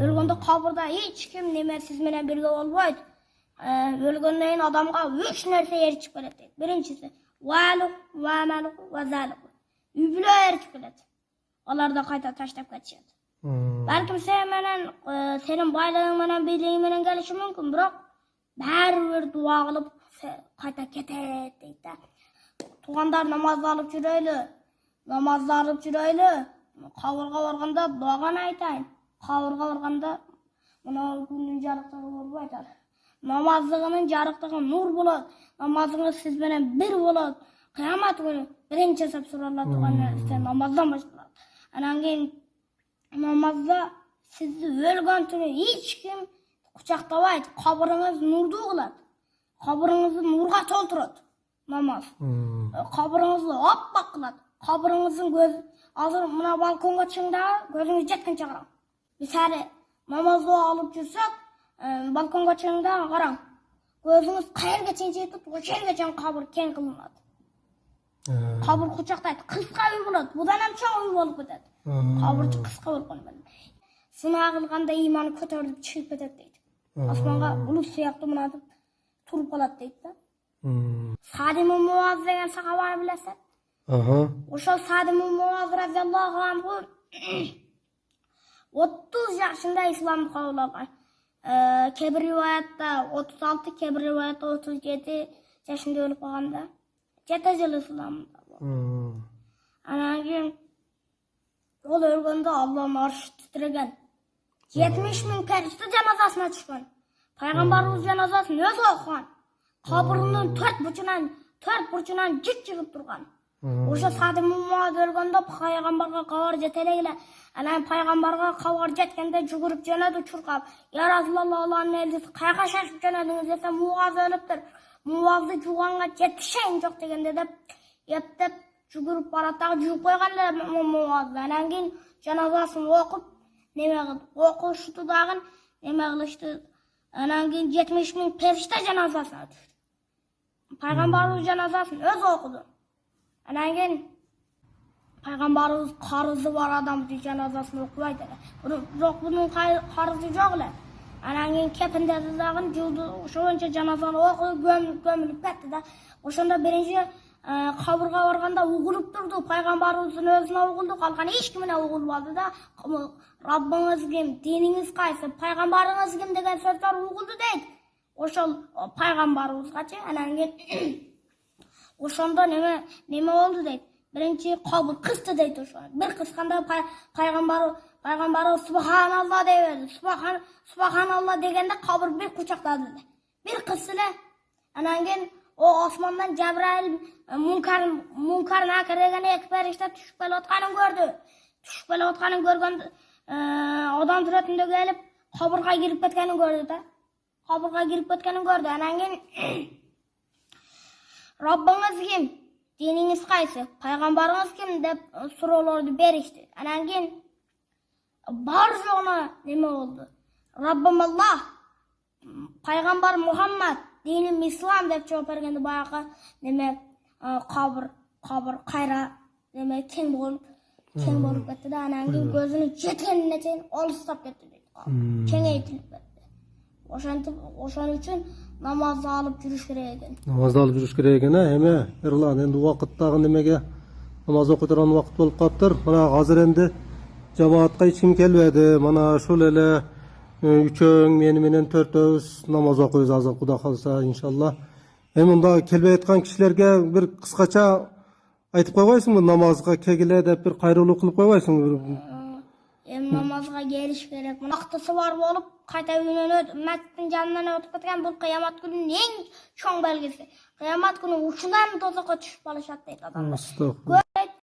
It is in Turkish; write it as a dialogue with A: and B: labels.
A: Ölgende kaburda hiç kim neme siz menen birge olbaydı. Ölgenden adamga 3 nerse yer çıkıp geledi. Birincisi valuk, vamaluk, vazaluk. Übüler çıkıp geledi. Onlar da kayta taşlap kaçıyordu. Belki senin baylığın menen, bildiğin menen gelişi mümkün. Bırak her bir dua kılıp kayta ketet deydi. Tuğandar namazda alıp jüröylü. Namazda alıp jüröylü. Kavurga varganda duagan aytayın. Kavurga varganda mına günün jarıklığı bolup aytar. Namazlığının jarıklığı nur bolat. Namazыңыз siz menen bir bolat. Kıyamat günü birinci hesap sorarlar tuğanlar. Sen namazdan başlar. Anan keyin namazda sizni ölgөн türü hiç kim kucaktabaydı. Kabırınız nurdu kılat. Kabırınızı nurga tolturat. Namaz. Kabırınızı oppak kılat. Kabırınızın göz hazır mına balkonga çıkında gözünüz jetkinçe karam. Misali namazda alıp jursак balkonga çıkında karam. Gözünüz kayerge çençe yetip o yerge kabır keng kılınat. Kabır kucактайт. Kıska uy bolat. Budan ham çoğ uy bolup ketет. Kabır kıska bolup ketет. Sına kılganda imanı kötörülüp çıkıp ketет deydi. Asmanga bulut siyaktı mına turup kalat deydi da. Sadim-i Muaz degen sahabany bilesen? Oşo Sadim-i Muaz radiyallahu anhu 30 yaşında İslam'ı kabul algan. Kebir rivayatta 36, kebir rivayatta 37 yaşında ölüp kalganda. 7 yıl İslam'da. Anan keyin ol ölgende Allah'ın arşı titregen. 70 bin perişte cenazasına çıkan. Peygamberimiz cenazasını öz okugan. Kabırının dört burçundan cik çıkıp durgan. Oşa Sadim-i Muaz ölgende Peygamberge kavar jeteleyle. Anan Peygamberge kavar jetkende jugurup jöneди çurkap. Ya Resulallah Allah'ın elçisi kayga şaşıp jönediniz dese Muaz ölüptür. Muaz'ı juganga jetişeyin jok degende de yetip jugurup baratdağı jugup koyganda Muaz. Anan keyin cenazasını okup neme kılıp okuştu dagın neme kılıştı. Anan keyin 70 bin perişte cenazasına düştü. Peygamberimiz cenazasını öz okudu. Anan keyin Peygamberimiz karızı var adam cenazasını okubaydı. Bunun karızı yok le. Anan keyin kepinde dagın juldu şoğunca cenazasını okudu gömülüp ketdi da. Oşonda birinci kabırga varganda uğulup durdu. Peygamberimizin özüne uğuldu. Kalkan hiç kimine uğulmadı da. Rabbiniz kim, dininiz kaysı, peygamberiniz kim degen sözler uğuldu deydi. Oşol peygamberimiz kaçı. Anan keyin oşonda neme oldu deydi. Birinci kabır kıstı deydi oşon. Bir kıskanda peygamber Subhanallah deyverdi. Subhanallah degende kabır bir kucakladı deydi. Bir kıstıyla anan keyin o osmandan Cebrail Munkar Nakir degen iki perişte düşüp kelayotganyn gördü. Düşüp kelayotganyn görgende odam suretinde gelip kabırga girip ketkenini gördü da. Kabırga girip ketkenini gördü. Anan keyin Rabbiniz kim? Dininiz kaysı? Peygamberiniz kim dep sorulardı berişti. Anan keyin bar joğuna neme oldu? Rabbim Allah, Peygamber Muhammed, dinim İslam dep jogap bergende bayağı neme kabır kayra neme keng bolup ketdi da. Anan keyin gözünü jetkenine çeyin alыстап ketdi deydi. Kengeytilip ketdi. Oşan üçün namazda alıp jürüş kerek eken.
B: Namazda alıp jürüş kerek eken, eme Erlan endi wagtdagı nemege namaz okuturan wagt bolup kaptır. Mana hazır endi jamaatga hiç kim kelbedi. Mana şol ele üçöň meni menen törtöbüz namaz okuyuz azır Kuda kalsa inşallah. Munda kelbey etkan kişilerge bir kıskaça aytıp koybaysыңбы namazga kegile dep bir kayrılуу kılıp koybaysыңбы?
A: Namazga geliş gerek. Vaktısı var bolup kayta günün mescidin janынан ötüp ketken bu kıyamat gününün en çoğ belgisi. Kıyamat günü uşundan tozakka düşüp alışat deydi adamlar.